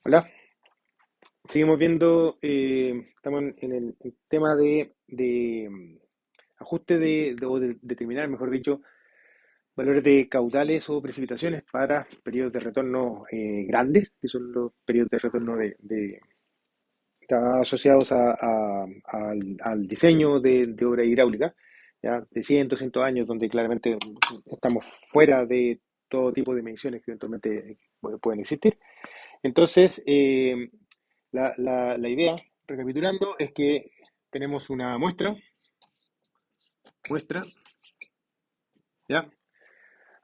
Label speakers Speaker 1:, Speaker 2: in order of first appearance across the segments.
Speaker 1: Hola, seguimos viendo, estamos en el tema de ajuste o de determinar, mejor dicho, valores de caudales o precipitaciones para periodos de retorno grandes, que son los periodos de retorno asociados al diseño de obra hidráulica, ya, de 100, 200 años, donde claramente estamos fuera de todo tipo de mediciones que eventualmente pueden existir. Entonces, la idea, recapitulando, es que tenemos una muestra, ¿ya?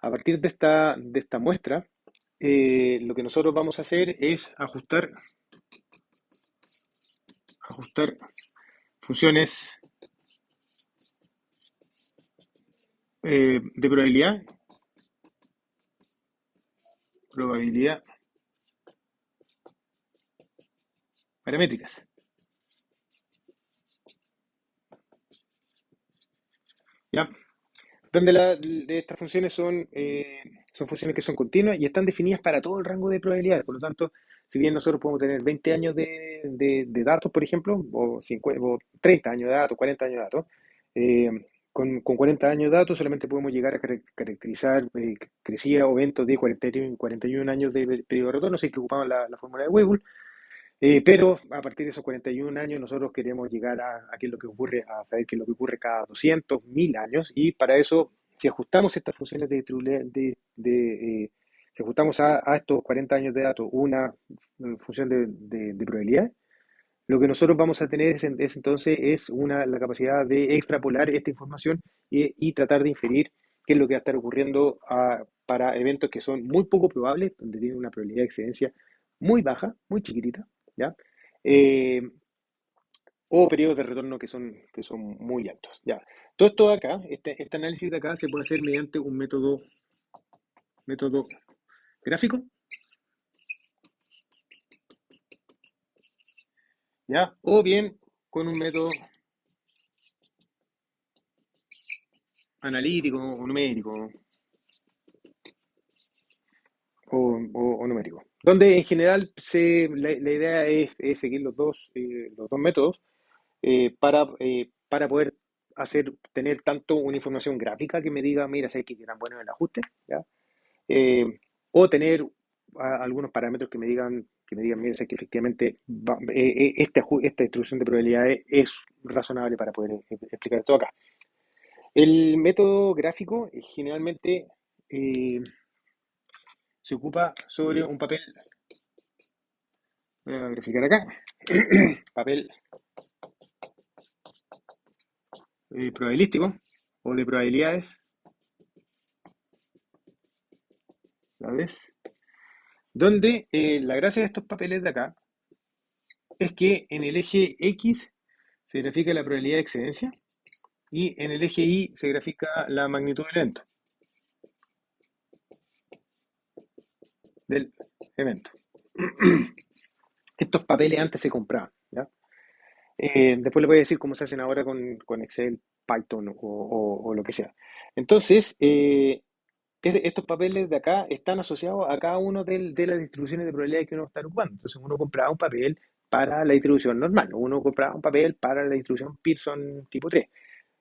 Speaker 1: A partir de esta muestra, lo que nosotros vamos a hacer es ajustar funciones de probabilidad paramétricas, ¿ya? Donde de estas funciones son funciones que son continuas y están definidas para todo el rango de probabilidades. Por lo tanto, si bien nosotros podemos tener 20 años de datos, por ejemplo, o, 50 o 30 años de datos, 40 años de datos, eh, con 40 años de datos solamente podemos llegar a caracterizar crecida o eventos de 41 años de periodo de retorno, si que ocupamos la fórmula de Weibull. Pero a partir de esos 41 años nosotros queremos llegar a qué es lo que ocurre, a saber qué es lo que ocurre cada 200, 1000 años, y para eso, si ajustamos estas funciones si ajustamos a estos 40 años de datos una función de probabilidad, lo que nosotros vamos a tener entonces es la capacidad de extrapolar esta información y tratar de inferir qué es lo que va a estar ocurriendo para eventos que son muy poco probables, donde tienen una probabilidad de excedencia muy baja, muy chiquitita, ¿ya? Eh, o periodos de retorno que son muy altos, ¿ya? Todo esto de acá, este análisis de acá se puede hacer mediante un método gráfico, ¿ya? O bien con un método analítico o numérico, o numérico. Donde en general la idea es seguir los dos métodos para poder tener tanto una información gráfica que me diga, mira, sé que tan bueno es el ajuste, ¿ya? Eh, o tener algunos parámetros que me digan, mira, sé que efectivamente esta distribución de probabilidades es razonable para poder explicar esto acá. El método gráfico generalmente eh, se ocupa sobre un papel. Voy a verificar acá. Papel probabilístico o de probabilidades, ¿sabes? Donde la gracia de estos papeles de acá es que en el eje X se grafica la probabilidad de excedencia y en el eje Y se grafica la magnitud del evento. Estos papeles antes se compraban, ¿ya? Después le voy a decir cómo se hacen ahora con Excel, Python o lo que sea. Entonces, estos papeles de acá están asociados a cada uno de las distribuciones de probabilidad que uno está ocupando. Entonces, uno compraba un papel para la distribución normal, uno compraba un papel para la distribución Pearson tipo 3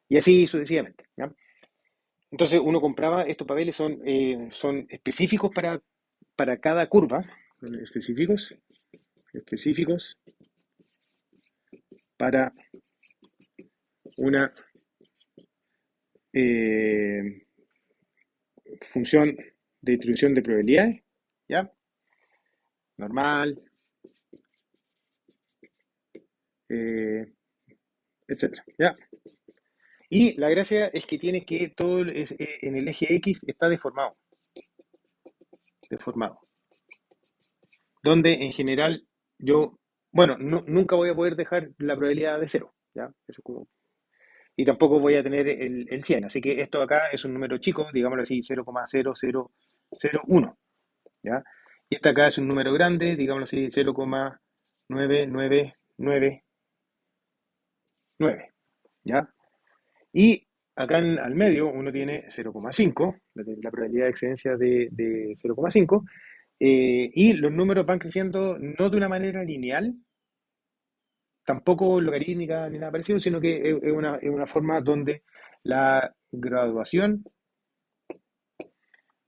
Speaker 1: y así sucesivamente, ¿ya? Entonces, uno compraba, estos papeles son específicos para cada curva, específicos para una eh, función de distribución de probabilidades, ¿ya? Normal, eh, etcétera, ¿ya? Y la gracia es que tiene que en el eje X está deformado, donde en general yo, bueno, nunca voy a poder dejar la probabilidad de cero, ¿ya? Eso y tampoco voy a tener el 100, así que esto acá es un número chico, digámoslo así, 0,0001, ¿ya? Y este acá es un número grande, digámoslo así, 0,9999, ¿ya? Y acá al medio uno tiene 0,5, la probabilidad de excedencia de 0,5, Y los números van creciendo no de una manera lineal, tampoco logarítmica ni nada parecido, sino que es una forma donde la graduación,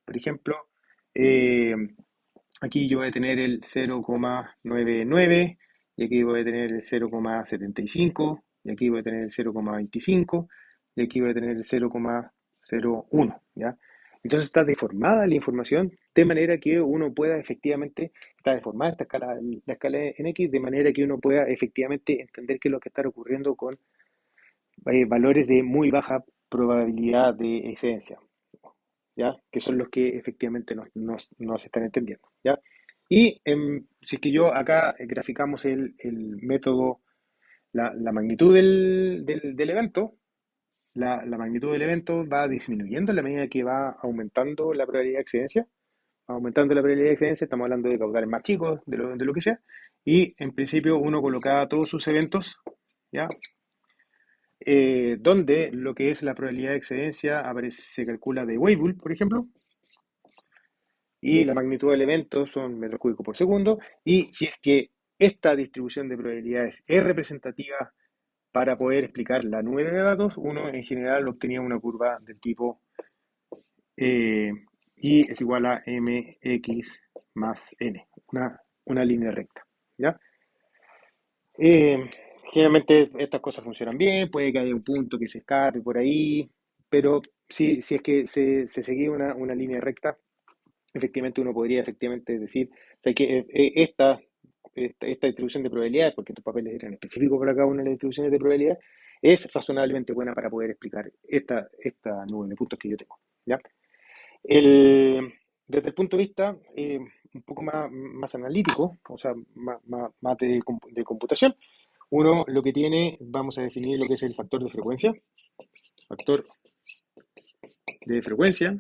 Speaker 1: por ejemplo, eh, aquí yo voy a tener el 0,99 y aquí voy a tener el 0,75 y aquí voy a tener el 0,25 y aquí voy a tener el 0,01, ¿ya? Entonces está deformada la información de manera que uno pueda efectivamente, está deformada esta escala, la escala en X, de manera que uno pueda efectivamente entender qué es lo que está ocurriendo con valores de muy baja probabilidad de excedencia, ¿ya? Que son los que efectivamente nos están entendiendo, ¿ya? Y si es que yo acá graficamos el método, la magnitud del evento, la magnitud del evento va disminuyendo a la medida que va aumentando la probabilidad de excedencia. Va aumentando la probabilidad de excedencia, estamos hablando de caudales más chicos, de lo que sea. Y en principio uno colocaba todos sus eventos, ¿ya? Donde lo que es la probabilidad de excedencia aparece, se calcula de Weibull, por ejemplo, y la magnitud del evento son metros cúbicos por segundo, y si es que esta distribución de probabilidades es representativa para poder explicar la nube de datos, uno en general obtenía una curva del tipo eh, I es igual a mx más n, una línea recta, ¿ya? Eh, Generalmente estas cosas funcionan bien, puede que haya un punto que se escape por ahí, pero si es que se seguía una línea recta, efectivamente uno podría efectivamente decir, o sea, que esta distribución de probabilidades, porque estos papeles eran específicos para cada una de las distribuciones de probabilidad, es razonablemente buena para poder explicar esta nube de puntos que yo tengo, ¿ya? Desde el punto de vista un poco más analítico, o sea, más de computación, uno lo que tiene, vamos a definir lo que es el factor de frecuencia. Factor de frecuencia,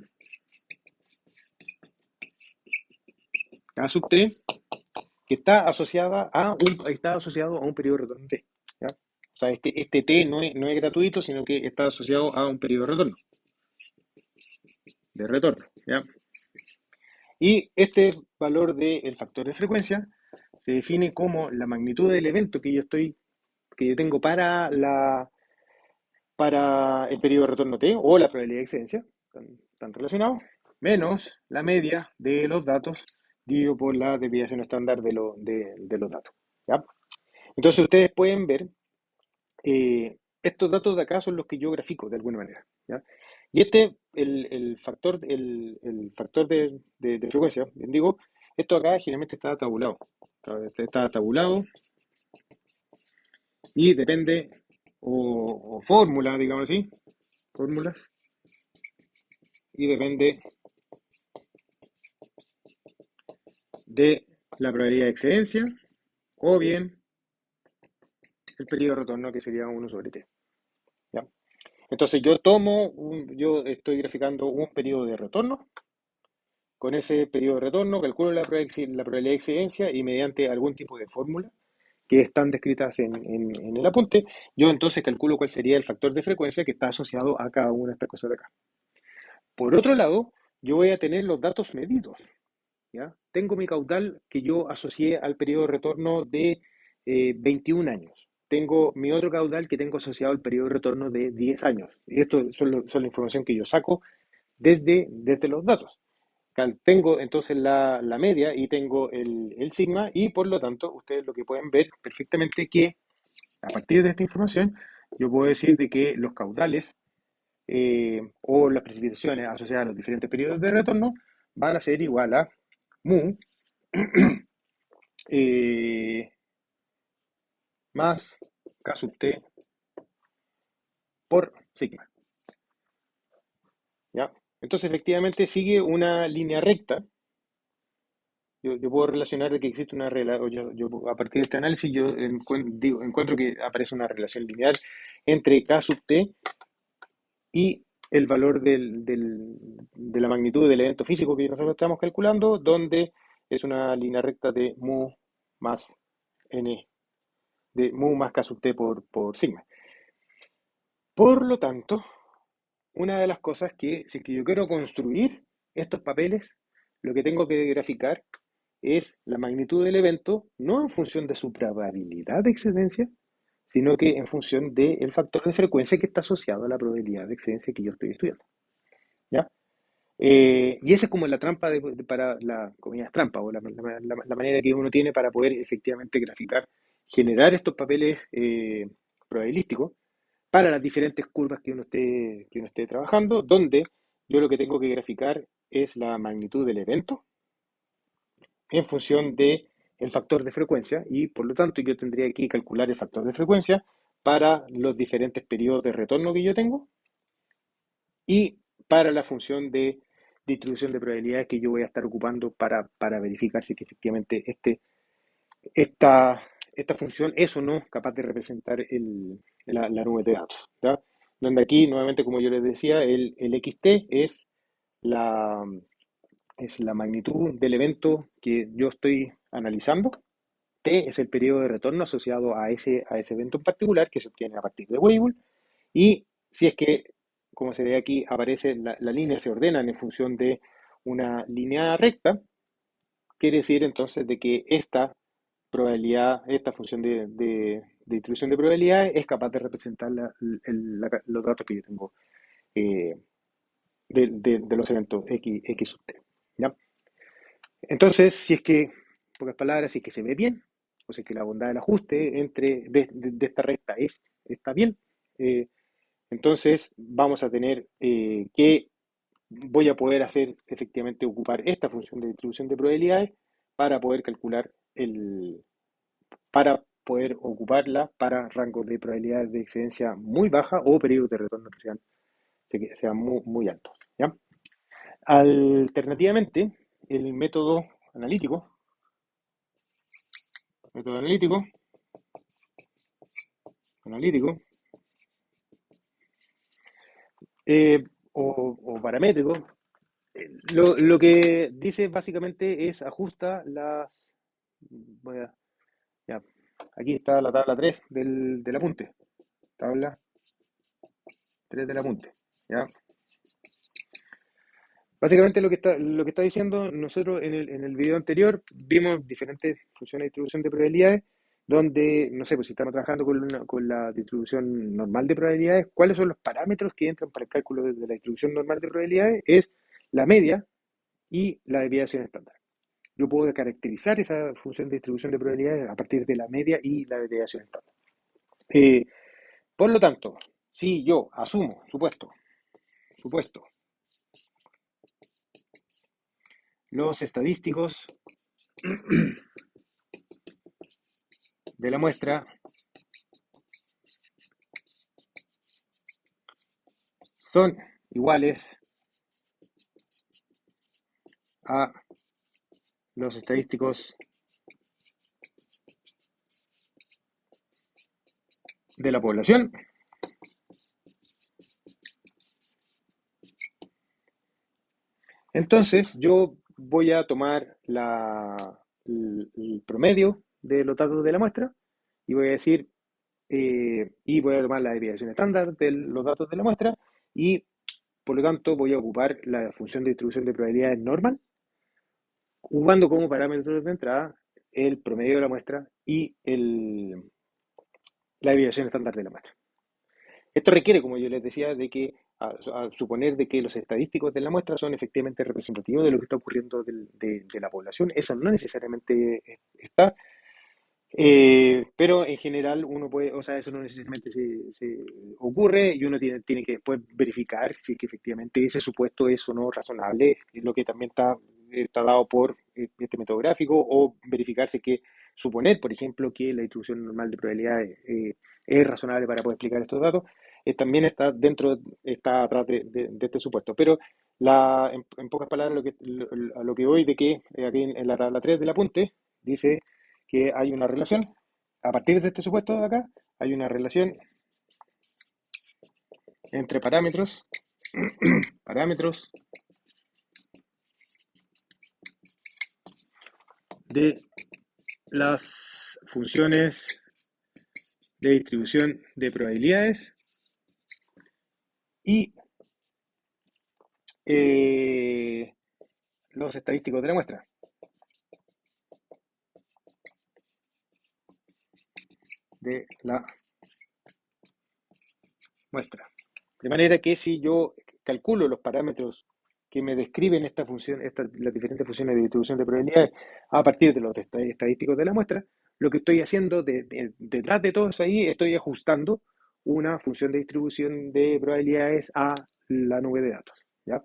Speaker 1: A sub T, que está asociado a un periodo de retorno T, ¿ya? O sea, este T no es gratuito, sino que está asociado a un periodo de retorno, ¿ya? Y este valor del factor de frecuencia se define como la magnitud del evento que yo tengo para el periodo de retorno T o la probabilidad de excedencia, están relacionados, menos la media de los datos dividido por la desviación estándar de los datos, ¿ya? Entonces ustedes pueden ver, estos datos de acá son los que yo grafico de alguna manera, ¿ya? Y el factor de frecuencia, bien digo, esto acá generalmente está tabulado. Está tabulado y depende, o fórmula, digamos así, fórmulas, y depende de la probabilidad de excedencia o bien el periodo de retorno que sería 1/t, ¿ya? Entonces yo estoy graficando un periodo de retorno. Con ese periodo de retorno calculo la probabilidad de excedencia y mediante algún tipo de fórmula que están descritas en el apunte, yo entonces calculo cuál sería el factor de frecuencia que está asociado a cada una de estas cosas de acá. Por otro lado, yo voy a tener los datos medidos, ¿ya? Tengo mi caudal que yo asocié al periodo de retorno de 21 años. Tengo mi otro caudal que tengo asociado al periodo de retorno de 10 años. Y esto son la información que yo saco desde los datos. Tengo entonces la media y tengo el sigma y por lo tanto ustedes lo que pueden ver perfectamente que a partir de esta información yo puedo decir de que los caudales o las precipitaciones asociadas a los diferentes periodos de retorno van a ser igual a mu eh, más K sub T por sigma, ¿ya? Entonces efectivamente sigue una línea recta. Yo puedo relacionar de que existe una relación, a partir de este análisis yo encuentro que aparece una relación lineal entre K sub T y el valor de la magnitud del evento físico que nosotros estamos calculando, donde es una línea recta de mu más n, de mu más K sub T por sigma. Por lo tanto, una de las cosas que, si es que yo quiero construir estos papeles, lo que tengo que graficar es la magnitud del evento, no en función de su probabilidad de excedencia, sino que en función del factor de frecuencia que está asociado a la probabilidad de excedencia que yo estoy estudiando. ¿Ya? Y esa es como la trampa para la comillas trampa o la manera que uno tiene para poder efectivamente graficar, generar estos papeles probabilísticos para las diferentes curvas que uno esté trabajando, donde yo lo que tengo que graficar es la magnitud del evento en función de el factor de frecuencia y por lo tanto yo tendría que calcular el factor de frecuencia para los diferentes periodos de retorno que yo tengo y para la función de distribución de probabilidades que yo voy a estar ocupando para verificar si que efectivamente esta, esta función es o no capaz de representar la nube de datos. ¿Ya? Donde aquí, nuevamente, como yo les decía, el XT la, es la magnitud del evento que yo estoy analizando. T es el periodo de retorno asociado a ese evento en particular que se obtiene a partir de Weibull. Y si es que, como se ve aquí, aparece la línea, se ordenan en función de una línea recta, quiere decir entonces de que esta probabilidad, esta función de distribución de probabilidades es capaz de representar los datos que yo tengo eh, de los eventos X sub t. ¿Ya? Entonces, si es que, en pocas palabras, si es que se ve bien, o si es que la bondad del ajuste de esta recta está bien, eh, entonces vamos a tener que voy a poder hacer efectivamente ocupar esta función de distribución de probabilidades para poder calcular para poder ocuparla para rangos de probabilidades de excedencia muy baja o periodos de retorno que sean muy altos. ¿Ya? Alternativamente, el método analítico eh, o paramétrico, lo que dice básicamente es ajusta voy a- ya, aquí está la tabla 3 del apunte, tabla 3 del apunte, ¿ya? Básicamente lo que está diciendo, nosotros en el video anterior vimos diferentes funciones de distribución de probabilidades, donde, no sé, pues si estamos trabajando con la distribución normal de probabilidades, ¿cuáles son los parámetros que entran para el cálculo de la distribución normal de probabilidades? Es la media y la desviación estándar. Yo puedo caracterizar esa función de distribución de probabilidades a partir de la media y la desviación estándar. Eh, por lo tanto, si yo asumo, supuesto, los estadísticos de la muestra son iguales a los estadísticos de la población, entonces yo voy a tomar el promedio de los datos de la muestra y voy a decir, y voy a tomar la desviación estándar de los datos de la muestra y por lo tanto voy a ocupar la función de distribución de probabilidades normal, ocupando como parámetros de entrada el promedio de la muestra y la desviación estándar de la muestra. Esto requiere, como yo les decía, de que a suponer de que los estadísticos de la muestra son efectivamente representativos de lo que está ocurriendo de la población. Eso no necesariamente está, pero en general uno puede, o sea, eso no necesariamente se ocurre y uno tiene que después verificar si es que efectivamente ese supuesto es o no razonable, es lo que también está dado por este método gráfico, o verificarse que suponer, por ejemplo, que la distribución normal de probabilidades es razonable para poder explicar estos datos, también está atrás de este supuesto. Pero en pocas palabras, a lo que voy de que aquí en la tabla 3 del apunte dice que hay una relación, a partir de este supuesto de acá, hay una relación entre parámetros de las funciones de distribución de probabilidades y eh, los estadísticos de la muestra. de la muestra. De manera que si yo calculo los parámetros que me describen esta función, las diferentes funciones de distribución de probabilidades a partir de los estadísticos de la muestra, lo que estoy haciendo detrás de todo eso ahí, estoy ajustando una función de distribución de probabilidades a la nube de datos. ¿Ya?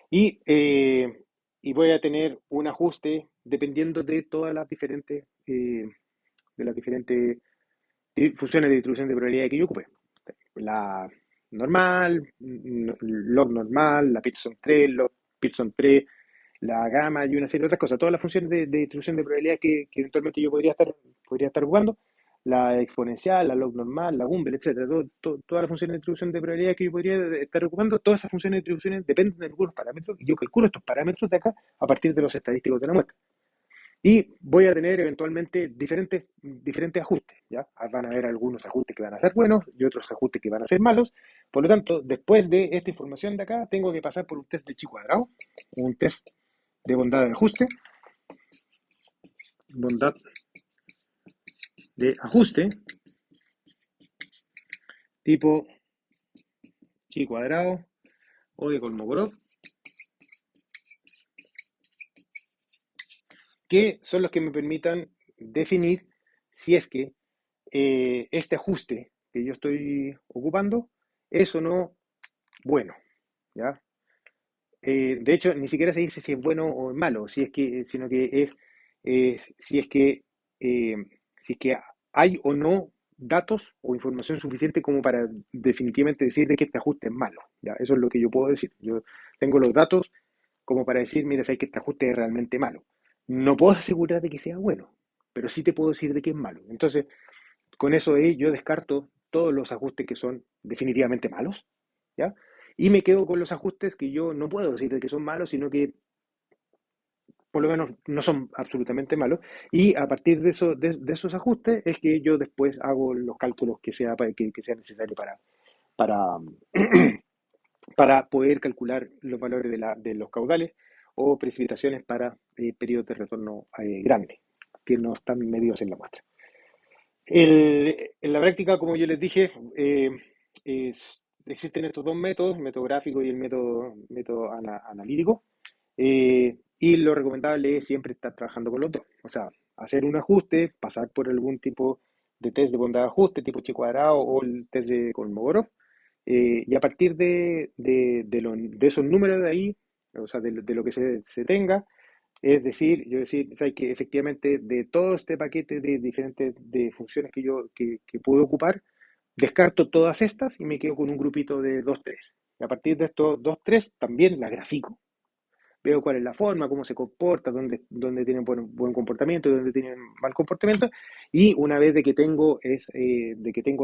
Speaker 1: Y, eh, y voy a tener un ajuste dependiendo de todas las diferentes funciones de distribución de probabilidades que yo ocupe. La normal, log normal, la Pearson 3, log Pearson 3, la gamma y una serie de otras cosas. Todas las funciones de distribución de probabilidades que eventualmente yo podría estar jugando. La exponencial, la log normal, la Gumbel, etcétera. Todas las funciones de distribución de probabilidades que yo podría estar ocupando, todas esas funciones de distribuciones dependen de algunos parámetros y yo calculo estos parámetros de acá a partir de los estadísticos de la muestra. Y voy a tener eventualmente diferentes ajustes, ¿ya? Van a haber algunos ajustes que van a ser buenos y otros ajustes que van a ser malos. Por lo tanto, después de esta información de acá, tengo que pasar por un test de chi cuadrado, un test de bondad de ajuste, bondad de ajuste, tipo chi cuadrado o de Kolmogorov, que son los que me permitan definir si es que este ajuste que yo estoy ocupando es o no bueno, ¿ya? De hecho, ni siquiera se dice si es bueno o es malo, sino que si es que, eh, si es que hay o no datos o información suficiente como para definitivamente decir de que este ajuste es malo. ¿Ya? Eso es lo que yo puedo decir. Yo tengo los datos como para decir, mira, sabes que este ajuste es realmente malo. No puedo asegurar de que sea bueno, pero sí te puedo decir de que es malo. Entonces, con eso yo descarto todos los ajustes que son definitivamente malos, ¿ya? Y me quedo con los ajustes que yo no puedo decir de que son malos, sino que por lo menos no son absolutamente malos. Y a partir de esos ajustes es que yo después hago los cálculos que sea necesario para, para poder calcular los valores de los caudales o precipitaciones para periodos de retorno grandes, que no están medidos en la muestra. En la práctica, como yo les dije, existen estos dos métodos, el método gráfico y el método analítico, y lo recomendable es siempre estar trabajando con los dos. O sea, hacer un ajuste, pasar por algún tipo de test de bondad de ajuste, tipo chi cuadrado o el test de Kolmogorov, y a partir de esos números de ahí, o sea, de lo que se tenga, es decir, yo decir, ¿sabes? Que efectivamente de todo este paquete de diferentes de funciones que puedo ocupar, descarto todas estas y me quedo con un grupito de 2 3. Y a partir de estos 2 3 también las grafico. Veo cuál es la forma, cómo se comporta, dónde tienen buen comportamiento y dónde tienen mal comportamiento. Y una vez de que tengo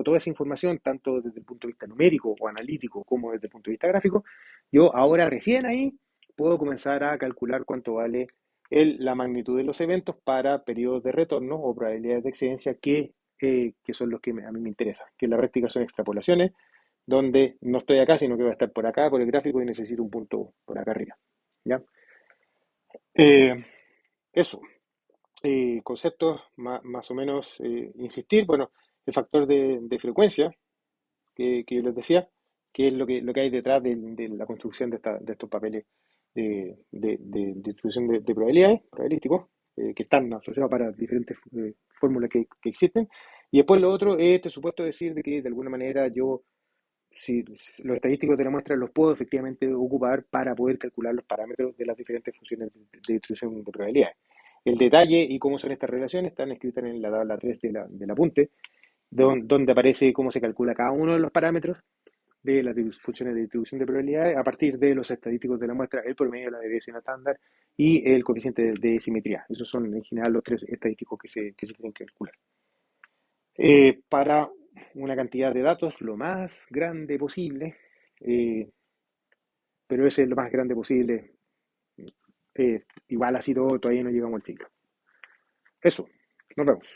Speaker 1: toda esa información, tanto desde el punto de vista numérico o analítico como desde el punto de vista gráfico, yo ahora recién ahí puedo comenzar a calcular cuánto vale la magnitud de los eventos para periodos de retorno o probabilidades de excedencia que son los que a mí me interesan. Que en la práctica son extrapolaciones, donde no estoy acá, sino que voy a estar por acá, por el gráfico, y necesito un punto por acá arriba. ¿Ya? Eh, Eso, conceptos más o menos, insistir, bueno, el factor de frecuencia que yo les decía, que es lo que hay detrás de la construcción de estos papeles de distribución de probabilidades, probabilísticos, que están asociados para diferentes fórmulas que existen. Y después lo otro es, este supuesto, decir de que de alguna manera yo, si los estadísticos de la muestra los puedo efectivamente ocupar para poder calcular los parámetros de las diferentes funciones de distribución de probabilidades. El detalle y cómo son estas relaciones están escritas en la tabla 3 del apunte, donde aparece cómo se calcula cada uno de los parámetros de las funciones de distribución de probabilidades a partir de los estadísticos de la muestra, el promedio, la desviación estándar y el coeficiente de simetría. Esos son en general los tres estadísticos que se tienen que calcular. Para una cantidad de datos lo más grande posible, eh, pero ese es lo más grande posible. Igual así todo, todavía no llegamos al ciclo. Eso, nos vemos.